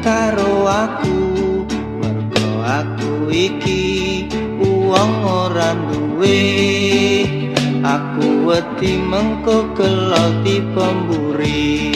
karo aku, mergo aku iki wong ora duwe. Aku wedi mengko keloti pemburi.